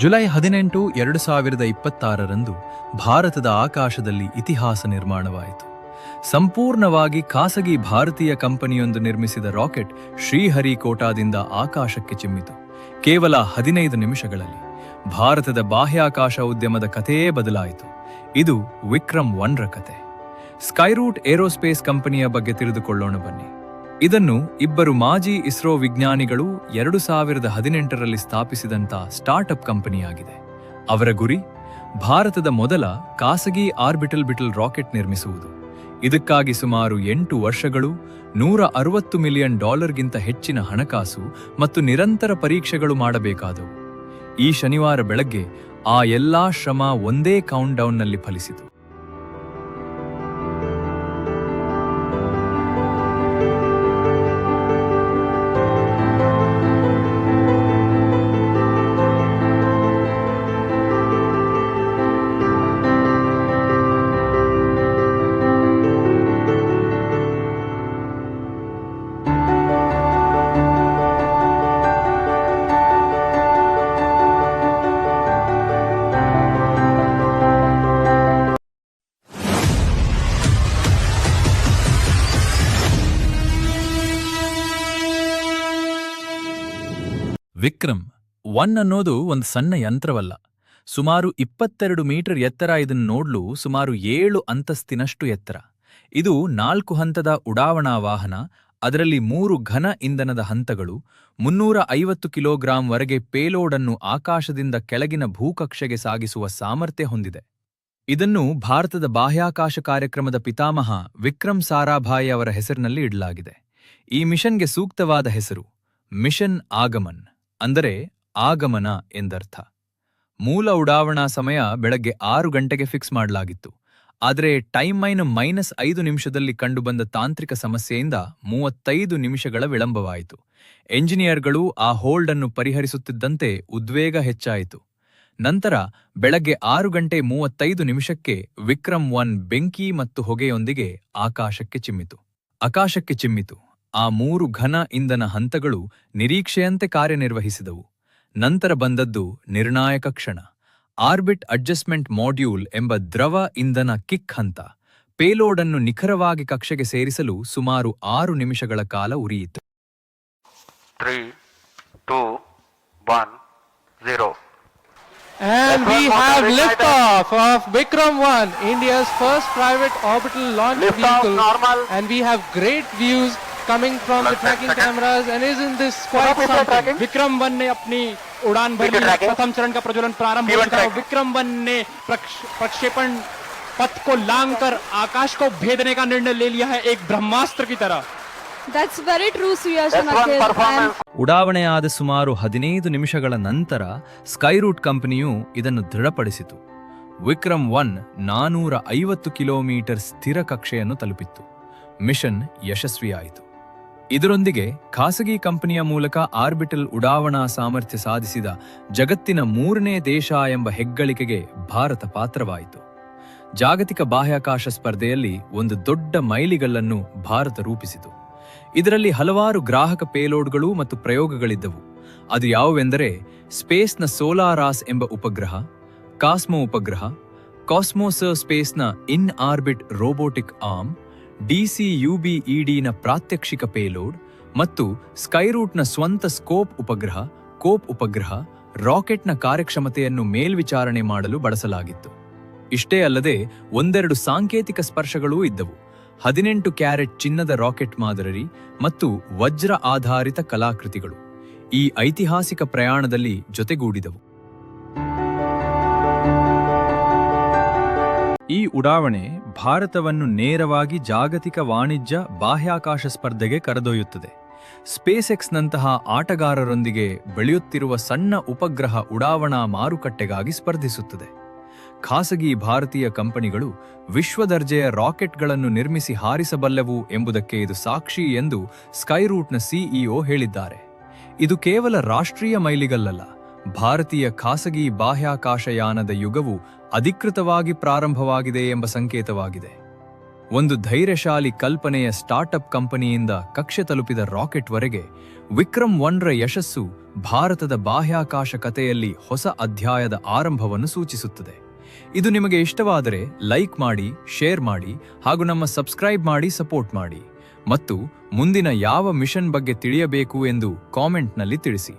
July 18, 2026ರಂದು ಭಾರತದ ಆಕಾಶದಲ್ಲಿ ಇತಿಹಾಸ ನಿರ್ಮಾಣವಾಯಿತು. ಸಂಪೂರ್ಣವಾಗಿ ಖಾಸಗಿ ಭಾರತೀಯ ಕಂಪನಿಯೊಂದು ನಿರ್ಮಿಸಿದ ರಾಕೆಟ್ ಶ್ರೀಹರಿಕೋಟಾದಿಂದ ಆಕಾಶಕ್ಕೆ ಚಿಮ್ಮಿತು. ಕೇವಲ 15 ನಿಮಿಷಗಳಲ್ಲಿ ಭಾರತದ ಬಾಹ್ಯಾಕಾಶ ಉದ್ಯಮದ ಕಥೆಯೇ ಬದಲಾಯಿತು. ಇದು ವಿಕ್ರಮ್ 1ರ ಕತೆ. ಸ್ಕೈರೂಟ್ ಏರೋಸ್ಪೇಸ್ ಕಂಪನಿಯ ಬಗ್ಗೆ ತಿಳಿದುಕೊಳ್ಳೋಣ ಬನ್ನಿ. ಇದನ್ನು ಇಬ್ಬರು ಮಾಜಿ ಇಸ್ರೋ ವಿಜ್ಞಾನಿಗಳು 2018ರಲ್ಲಿ ಸ್ಥಾಪಿಸಿದಂಥ ಸ್ಟಾರ್ಟ್ಅಪ್ ಕಂಪನಿಯಾಗಿದೆ. ಅವರ ಗುರಿ ಭಾರತದ ಮೊದಲ ಖಾಸಗಿ ಆರ್ಬಿಟಲ್ ರಾಕೆಟ್ ನಿರ್ಮಿಸುವುದು. ಇದಕ್ಕಾಗಿ ಸುಮಾರು 8 ವರ್ಷಗಳು, $160 ಮಿಲಿಯನ್ ಗಿಂತ ಹೆಚ್ಚಿನ ಹಣಕಾಸು ಮತ್ತು ನಿರಂತರ ಪರೀಕ್ಷೆಗಳು ಮಾಡಬೇಕಾದವು. ಈ ಶನಿವಾರ ಬೆಳಗ್ಗೆ ಆ ಎಲ್ಲಾ ಶ್ರಮ ಒಂದೇ ಕೌಂಟ್ಡೌನ್ನಲ್ಲಿ ಫಲಿಸಿತು. ವಿಕ್ರಮ್ 1 ಅನ್ನೋದು ಒಂದು ಸಣ್ಣ ಯಂತ್ರವಲ್ಲ. ಸುಮಾರು 22 ಮೀಟರ್ ಎತ್ತರ. ಇದನ್ನು ನೋಡ್ಲು ಸುಮಾರು 7 ಅಂತಸ್ತಿನಷ್ಟು ಎತ್ತರ. ಇದು 4 ಹಂತದ ಉಡಾವಣಾ ವಾಹನ. ಅದರಲ್ಲಿ 3 ಘನ ಇಂಧನದ ಹಂತಗಳು, 350 ಕಿಲೋಗ್ರಾಂವರೆಗೆ ಪೇಲೋಡ್ ಅನ್ನು ಆಕಾಶದಿಂದ ಕೆಳಗಿನ ಭೂಕಕ್ಷೆಗೆ ಸಾಗಿಸುವ ಸಾಮರ್ಥ್ಯ ಹೊಂದಿದೆ. ಇದನ್ನು ಭಾರತದ ಬಾಹ್ಯಾಕಾಶ ಕಾರ್ಯಕ್ರಮದ ಪಿತಾಮಹ ವಿಕ್ರಮ್ ಸಾರಾಭಾಯಿ ಅವರ ಹೆಸರಿನಲ್ಲಿ ಇಡಲಾಗಿದೆ. ಈ ಮಿಷನ್ಗೆ ಸೂಕ್ತವಾದ ಹೆಸರು ಮಿಷನ್ ಆಗಮನ್, ಅಂದರೆ ಆಗಮನ ಎಂದರ್ಥ. ಮೂಲ ಉಡಾವಣಾ ಸಮಯ ಬೆಳಗ್ಗೆ 6 ಗಂಟೆಗೆ ಫಿಕ್ಸ್ ಮಾಡಲಾಗಿತ್ತು. ಆದರೆ ಟೈಮೈನ್ -5 ನಿಮಿಷದಲ್ಲಿ ಕಂಡುಬಂದ ತಾಂತ್ರಿಕ ಸಮಸ್ಯೆಯಿಂದ 35 ನಿಮಿಷಗಳ ವಿಳಂಬವಾಯಿತು. ಎಂಜಿನಿಯರ್ಗಳು ಆ ಹೋಲ್ಡ್ ಅನ್ನು ಪರಿಹರಿಸುತ್ತಿದ್ದಂತೆ ಉದ್ವೇಗ ಹೆಚ್ಚಾಯಿತು. ನಂತರ ಬೆಳಗ್ಗೆ 6 ಗಂಟೆ 35 ನಿಮಿಷಕ್ಕೆ ವಿಕ್ರಮ್ 1 ಬೆಂಕಿ ಮತ್ತು ಹೊಗೆಯೊಂದಿಗೆ ಆಕಾಶಕ್ಕೆ ಚಿಮ್ಮಿತು. ಆ 3 ಘನ ಇಂಧನ ಹಂತಗಳು ನಿರೀಕ್ಷೆಯಂತೆ ಕಾರ್ಯನಿರ್ವಹಿಸಿದವು. ನಂತರ ಬಂದದ್ದು ನಿರ್ಣಾಯಕ ಕ್ಷಣ. ಆರ್ಬಿಟ್ ಅಡ್ಜಸ್ಟ್ಮೆಂಟ್ ಮಾಡ್ಯೂಲ್ ಎಂಬ ದ್ರವ ಇಂಧನ ಕಿಕ್ ಹಂತ ಪೇಲೋಡ್ ಅನ್ನು ನಿಖರವಾಗಿ ಕಕ್ಷೆಗೆ ಸೇರಿಸಲು ಸುಮಾರು 6 ನಿಮಿಷಗಳ ಕಾಲ ಉರಿಯಿತು. 3, 2, 1, 0. And we have liftoff of Vikram 1, India's first private orbital launch vehicle. And we have great views coming from the tracking cameras. And isn't this quite something? Vikram 1 ने अपनी उड़ान भरी. प्रथम चरण का प्रज्वलन प्रारंभ हो चुका है. विक्रम 1 ने प्रक्षेपण पथ को लांघकर आकाश को भेदने का निर्णय ले लिया है, एक ब्रह्मास्त्र की तरह. That's very true, Suyash and Akhil. ಉಡಾವಣೆಯಾದ ಸುಮಾರು 15 ನಿಮಿಷಗಳ ನಂತರ ಸ್ಕೈರೂಟ್ ಕಂಪನಿಯು ಇದನ್ನು ದೃಢಪಡಿಸಿತು. ವಿಕ್ರಮ್ 1 450 ಕಿಲೋಮೀಟರ್ ಸ್ಥಿರ ಕಕ್ಷೆಯನ್ನು ತಲುಪಿತ್ತು. ಮಿಷನ್ ಯಶಸ್ವಿಯಾಯಿತು. ಇದರೊಂದಿಗೆ ಖಾಸಗಿ ಕಂಪನಿಯ ಮೂಲಕ ಆರ್ಬಿಟಲ್ ಉಡಾವಣಾ ಸಾಮರ್ಥ್ಯ ಸಾಧಿಸಿದ ಜಗತ್ತಿನ 3ನೇ ದೇಶ ಎಂಬ ಹೆಗ್ಗಳಿಕೆಗೆ ಭಾರತ ಪಾತ್ರವಾಯಿತು. ಜಾಗತಿಕ ಬಾಹ್ಯಾಕಾಶ ಸ್ಪರ್ಧೆಯಲ್ಲಿ ಒಂದು ದೊಡ್ಡ ಮೈಲಿಗಲ್ಲನ್ನು ಭಾರತ ರೂಪಿಸಿತು. ಇದರಲ್ಲಿ ಹಲವಾರು ಗ್ರಾಹಕ ಪೇಲೋಡ್ಗಳು ಮತ್ತು ಪ್ರಯೋಗಗಳಿದ್ದವು. ಅದು ಯಾವುವೆಂದರೆ ಸ್ಪೇಸ್ನ ಸೋಲಾರಾಸ್ ಎಂಬ ಉಪಗ್ರಹ, ಕಾಸ್ಮೋ ಉಪಗ್ರಹ, ಕಾಸ್ಮೋಸರ್ ಸ್ಪೇಸ್ನ ಇನ್ ಆರ್ಬಿಟ್ ರೋಬೋಟಿಕ್ ಆರ್ಮ್, DCUBEDನ ಪ್ರಾತ್ಯಕ್ಷಿಕ ಪೇಲೋಡ್ ಮತ್ತು ಸ್ಕೈರೂಟ್ನ ಸ್ವಂತ ಕೋಪ್ ಉಪಗ್ರಹ ರಾಕೆಟ್ನ ಕಾರ್ಯಕ್ಷಮತೆಯನ್ನು ಮೇಲ್ವಿಚಾರಣೆ ಮಾಡಲು ಬಳಸಲಾಗಿತ್ತು. ಇಷ್ಟೇ ಅಲ್ಲದೆ ಒಂದೆರಡು ಸಾಂಕೇತಿಕ ಸ್ಪರ್ಶಗಳೂ ಇದ್ದವು. 18 ಕ್ಯಾರೆಟ್ ಚಿನ್ನದ ರಾಕೆಟ್ ಮಾದರಿ ಮತ್ತು ವಜ್ರ ಆಧಾರಿತ ಕಲಾಕೃತಿಗಳು ಈ ಐತಿಹಾಸಿಕ ಪ್ರಯಾಣದಲ್ಲಿ ಜೊತೆಗೂಡಿದವು. ಈ ಉಡಾವಣೆ ಭಾರತವನ್ನು ನೇರವಾಗಿ ಜಾಗತಿಕ ವಾಣಿಜ್ಯ ಬಾಹ್ಯಾಕಾಶ ಸ್ಪರ್ಧೆಗೆ ಕರೆದೊಯ್ಯುತ್ತದೆ. ಸ್ಪೇಸ್ಎಕ್ಸ್ನಂತಹ ಆಟಗಾರರೊಂದಿಗೆ ಬೆಳೆಯುತ್ತಿರುವ ಸಣ್ಣ ಉಪಗ್ರಹ ಉಡಾವಣಾ ಮಾರುಕಟ್ಟೆಗಾಗಿ ಸ್ಪರ್ಧಿಸುತ್ತದೆ. ಖಾಸಗಿ ಭಾರತೀಯ ಕಂಪನಿಗಳು ವಿಶ್ವದರ್ಜೆಯ ರಾಕೆಟ್ಗಳನ್ನು ನಿರ್ಮಿಸಿ ಹಾರಿಸಬಲ್ಲವು ಎಂಬುದಕ್ಕೆ ಇದು ಸಾಕ್ಷಿ ಎಂದು ಸ್ಕೈರೂಟ್ನ ಸಿಇಒ ಹೇಳಿದ್ದಾರೆ. ಇದು ಕೇವಲ ರಾಷ್ಟ್ರೀಯ ಮೈಲಿಗಲ್ಲಲ್ಲ, ಭಾರತೀಯ ಖಾಸಗಿ ಬಾಹ್ಯಾಕಾಶಯಾನದ ಯುಗವು ಅಧಿಕೃತವಾಗಿ ಪ್ರಾರಂಭವಾಗಿದೆ ಎಂಬ ಸಂಕೇತವಾಗಿದೆ. ಒಂದು ಧೈರ್ಯಶಾಲಿ ಕಲ್ಪನೆಯ ಸ್ಟಾರ್ಟ್ಅಪ್ ಕಂಪನಿಯಿಂದ ಕಕ್ಷೆ ತಲುಪಿದ ರಾಕೆಟ್ವರೆಗೆ ವಿಕ್ರಮ್ 1ರ ಯಶಸ್ಸು ಭಾರತದ ಬಾಹ್ಯಾಕಾಶ ಕಥೆಯಲ್ಲಿ ಹೊಸ ಅಧ್ಯಾಯದ ಆರಂಭವನ್ನು ಸೂಚಿಸುತ್ತದೆ. ಇದು ನಿಮಗೆ ಇಷ್ಟವಾದರೆ ಲೈಕ್ ಮಾಡಿ, ಶೇರ್ ಮಾಡಿ ಹಾಗೂ ನಮ್ಮ ಸಬ್ಸ್ಕ್ರೈಬ್ ಮಾಡಿ ಸಪೋರ್ಟ್ ಮಾಡಿ ಮತ್ತು ಮುಂದಿನ ಯಾವ ಮಿಷನ್ ಬಗ್ಗೆ ತಿಳಿಯಬೇಕು ಎಂದು ಕಾಮೆಂಟ್ನಲ್ಲಿ ತಿಳಿಸಿ.